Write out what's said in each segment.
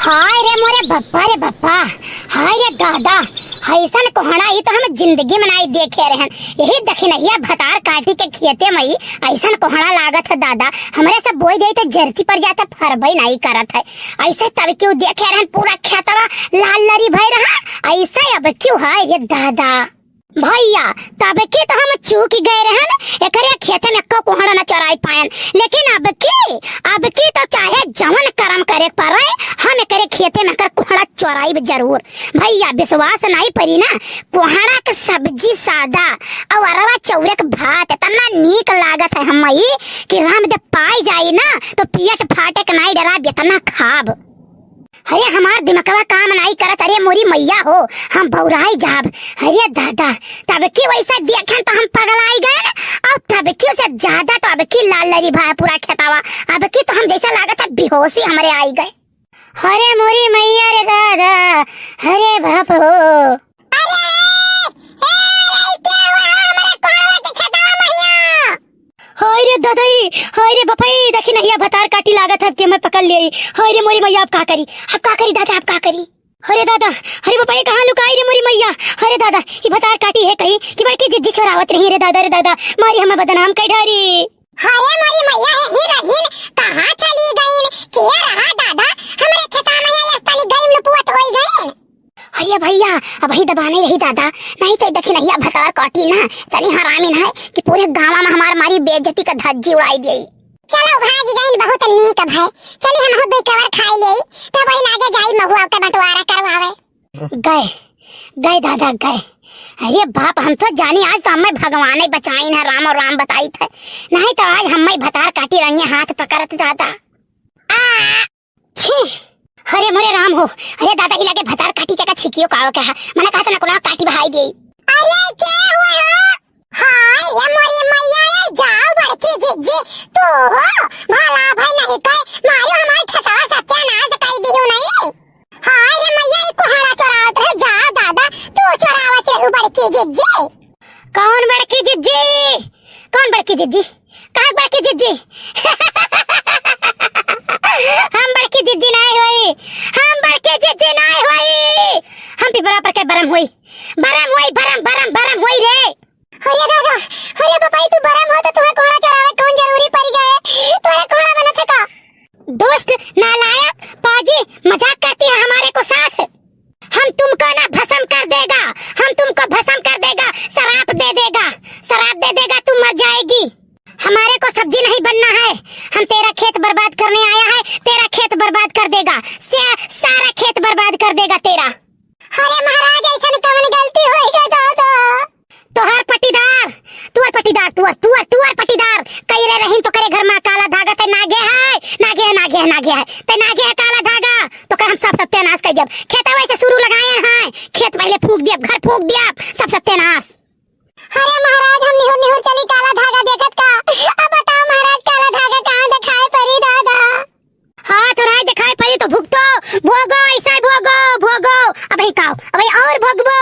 हाय रे मोरे बप्पा रे बप्पा, हाय रे दादा, ऐसन कोहड़ा ही तो हम जिंदगी में नहीं देखे रहे हैं। यही दखिनहिया भतार काटी के खेते में ऐसन कोहड़ा लागत है दादा, हमरे सब बोई दे तो जरती पर जाता फरबई नहीं करत है। ऐसे तब क्यों देखे रहे पूरा खेतवा लाल लरी भई रहा, ऐसा अब क्यों है ये दादा भैया। तब की तो हम चूक गए रहन, एकरे खेते में को कोहड़ा न चराई पायन, लेकिन अब की तो चाहे जवन कर्म करे पड़े हम एकरे खेते में कर कोहड़ा चराई जरूर भैया। विश्वास नहीं परी ना, कोहड़ा के सब्जी सादा और अरवा चौरे के भात इतना नीक लागत है हमई कि रामदेव पाई जाई ना तो पियट फाटे के नहीं डरा बेतना खाब। अरे हमार दिमागवा काम नहीं करत, अरे मोरी मैया हो हम बौराई जाब। अरे दादा तब की वैसा देखन तो हम पगलाई गए, और तब की से ज्यादा तो अब की लाल लरी भाई पूरा खेतावा, अब की तो हम जैसा लागत है बेहोशी हमरे आई गए। अरे मोरी मैया रे दादा, अरे बाप हो, हाय रे दादाई, हाय रे बपाई, देखी नहीं भतार काटी लागत है कि मैं पकड़ ले। हाय रे मोरी मैया, आप का करी दादा, आप का करी। अरे दादा, अरे बपाई कहाँ लुकाई रे मोरी मैया। अरे दादा ये भतार काटी है कहीं कि बड़की जिज्जी छोरावत रही रे दादा मारी हमें बदनाम कई ढारी। हाय मोरी मैया है ही रहीन, कहाँ चली गईन के रहा दादा, हमरे खेता में ये अस्तानी गईन लपुअत होई गईन। अरे भैया अब ही दबाने रही दादा, नहीं तो देखी नहीं भतार काटी ना तनी हरामीन है कि पूरे गांव में हमार मारी बेइज्जती का धज्जी उड़ाई दी। चलो भागी गईन बहुत नीक है, चली हम दो कवर खाई ले तब वही लागे जाई महुआ का बंटवारा करवावे। गए दादा गए। अरे बाप हम तो जानी आज तो हमें भगवान ही बचाई है, राम और राम बताई थे, नहीं तो आज हमें भतार काटी रंगे हाथ पकड़त दादा। अरे मोरे राम हो, अरे दादा ही लगे भतार काटी के का छिकियो काओ कहा, मैंने कहा था ना कोना काटी भाई दे। अरे क्या हुआ है? हाय ये मोरी मैया ये जाओ बड़की जिज्जी तो हो भला भाई नहीं कहे मारो हमार ठका सत्यानाश कर दियो नहीं। हाय ये मैया ये कोहड़ा चोरावत रहे, जाओ दादा तू चोरावत रहे बड़की जिज्जी। कौन बड़की जिज्जी, कौन बड़की जिज्जी, कहाँ बड़की जिज्जी? हम बड़की जिज्जी नहीं हुई, हम बड़की जिज्जी नहीं हुई, हम पिपरा पर के बरम हुई रे। अरे दादा, अरे बपाई तू बरम हो तो तुम्हें कोहड़ा चरावे कौन जरूरी पड़ गए, तोरे कोहड़ा बनत है का? दोस्त नालायक पाजी मजाक करती है हमारे को साथ, हम तुमको ना भस्म कर देगा, हम तुमको भस्म कर देगा, शराब दे देगा, तुम मर जाएगी। हमारे को सब्जी नहीं बनना है, हम तेरा खेत बर्बाद करने आया है, तेरा खेत बर्बाद कर देगा, सारा खेत बर्बाद कर देगा तेरा। अरे महाराज ऐसा कौन गलती होएगा दादा? तुहर पटीदार तुअर पटीदार कई रे रहीन तो करे घर में काला धागा ते नागे है ते नागे है काला धागा तो कर हम सब सत्यानाश कर जब खेत वैसे शुरू लगाए हैं, खेत पहले फूंक दिया, घर फूंक दिया, सब सत्यानाश। अरे महाराज हम निहुर चली काला धागा देखत का, अब बताओ महाराज काला धागा कहाँ दिखाई पड़ी दादा? हाँ तो नहीं दिखाई पड़ी तो भुगतो, भोगो ऐसा भोगो अबे और भोगबो।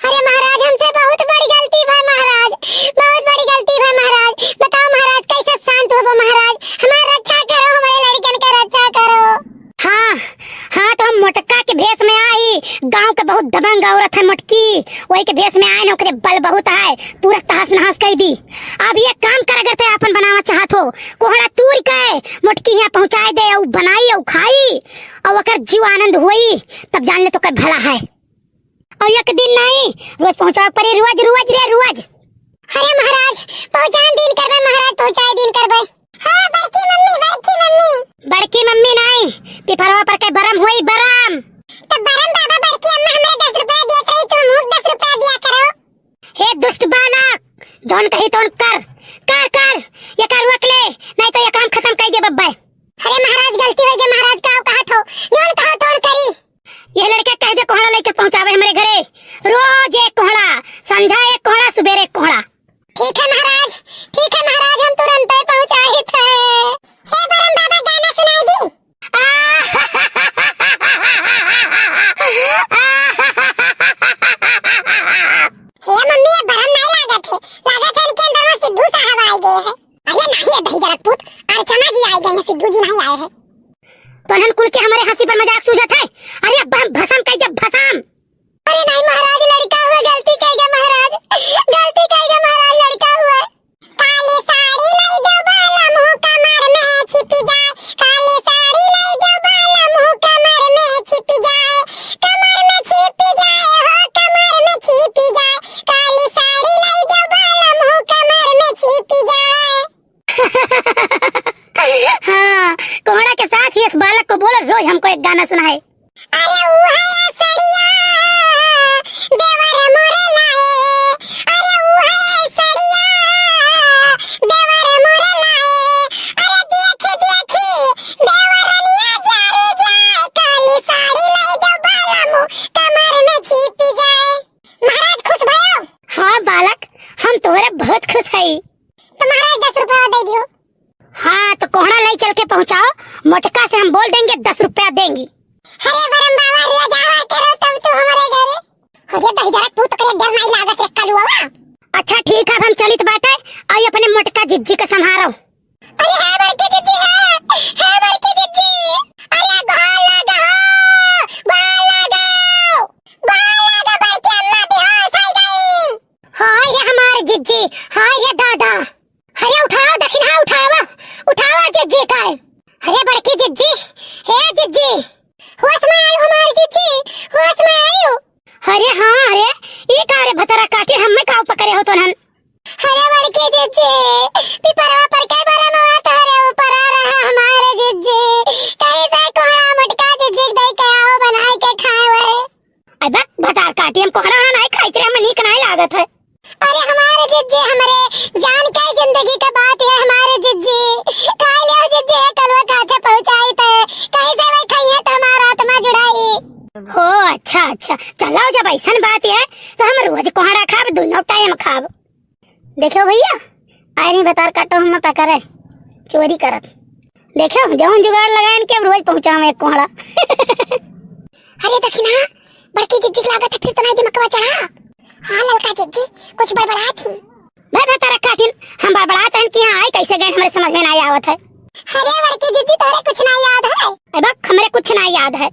अरे महाराज हमसे बहुत बड़ी गलती है महाराज, बहुत बड़ी गलती है महाराज, बताओ महाराज कैसे शांत होबो महाराज, हमारी रक्षा करो, हमारे लड़कन का रक्षा करो। हाँ तो हम मोटका के भेष में आई, गांव के बहुत दबंग औरत है मोटकी, वही के भेष में आए ना, ओकरे बल बहुत है, पूरा तहस नहस कर दी। अब ये काम कर अगर ते अपन बनावा चाहत हो, कोहड़ा तूर के मोटकी यहाँ पहुँचाए दे, और बनाई और खाई और ओकर जीव आनंद हुई, तब जान ले तो कर भला है। और एक दिन नहीं रोज पहुँचाओ पड़े, रोज। अरे महाराज पहुँचाए दिन करबे महाराज, पहुँचाए दिन करबे। हाँ बड़की मम्मी नहीं, पिपरवा पर के बरम हुई बरम। तो बरम बाबा बड़की अम्मा हमें 10 रुपए देत रही, तुम मुझ 10 रुपए दिया करो। हे दुष्ट बालक, जौन कही तौन कर, ये कर रोक ले, नहीं तो ये काम खत्म कर दे बब्बे। अरे महाराज गलती हो गई महाराज, का कहत हो जौन कहो तौन करी। ये लड़के कह दे कोहड़ा लेके पहुँचावे हमारे घरे, रोज एक कोहड़ा, संझा एक कोहड़ा, सुबेरे एक कोहड़ा। ठीक है महाराज, हम तुरंत पहुँचाए थे। हे बरम बाबा गाना सुनाई दी। हे मम्मी ये बरम नहीं लागत है इनके अंदर में सिद्धू साहब आ गए हैं। अरे नहीं दही जरक पुत, अर्चना जी आ गए हैं, सिद्धू जी नहीं आए हैं। तो अनहन कुल के हमारे हंसी पर मजाक सूझत है। अरे अब हम भसम कह जब भसम। अरे नहीं महाराज, लड़का हुआ, गलती करेगा महाराज, गलती करेगा महाराज, लड़का हुआ। काली साड़ी लाई दो बाला मुंह कमर में छिप जाए, काली साड़ी लाई दो बाला मुंह कमर में छिप जाए, कमर में छिप जाए हो, कमर में छिप जाए, काली साड़ी लाई दो बाला मुंह कमर में छिप जाए। हाँ, कोहड़ा के साथ ही इस बालक को बोलो रोज हमको एक गाना सुनाए। अरे वो है सड़िया देवर मोरे लाए, अरे वो है सड़िया देवर मोरे लाए, अरे देखी देखी देवरनिया जारे जाए, काली साड़ी लाई दो बाला मुंह कमर में छिप जाए। महाराज खुश भयो? हाँ बालक, हम तोरे बहुत खुश है। तो महाराज 10 रुपया दे दियो। हाँ तो कोहड़ा लाई चल के पहुँचाओ, मोटका से हम बोल देंगे 10 रुपया देंगी। अरे बरम बाबा ले जावा करो तब तो हमारे घरे। अरे दही जरा पूत करे डर नहीं लागत रे कलुआ। अच्छा ठीक है, अब हम चलित बाटे, आई अपने मोटका जिज्जी का संभारो। अरे है बड़की जिज्जी, है बड़की जिज्जी, अरे गाल लगाओ, गाल लगाओ, गाल लगा बड़की अम्मा बेहोश हो गई। हाय रे हमारे जिज्जी, हाय रे दादा। अरे उठाओ दखिना, उठावा उठावा जिज्जी का। अरे बड़की जिज्जी, हे जिज्जी, होश में आई हमारी जिज्जी, होश में आई हो। अरे हाँ, अरे ये का रे भतरा काटे हम में काव पकड़े हो तो नन। अरे बड़की जिज्जी, पिपरवा पर के बरम आत हरे ऊपर आ रहा हमारे जिज्जी, कहीं से कोहड़ा मटका जिज्जी दे के आओ बनाई के खाए हुए। अब भतार काटी हम कोहड़ा नहीं खाई तेरे हम नीक नहीं लागत है। अरे हमारे जिज्जी, हमारे जान के जिंदगी का बात है हमारे जिज्जी, खा लियो जिज्जी, कलवा खाते पहुंचाई थे, कहीं से वही खाइए तो हमारा आत्मा जुड़ाई। हो अच्छा अच्छा, चलो जब ऐसा बात है तो हम रोज कोहड़ा खाब, दोनों टाइम खाब। देखो भैया, आए नहीं बता काटो हम पकड़े चोरी करत। देखो जौन जुगाड़ लगाए के रोज पहुंचाओ एक कोहड़ा। अरे दखिना बड़की जिज्जी की लागत है फिर तो नहीं दिमकवा चढ़ा। हाँ ललका जिज्जी कुछ बड़बड़ा थी। भाई बता काटिन हम बड़बड़ाते हैं कि यहाँ आए कैसे गए हमारे समझ में नहीं आवत है। अरे बड़की जिज्जी तोरे कुछ नहीं याद है? अब हमरे कुछ नहीं याद है।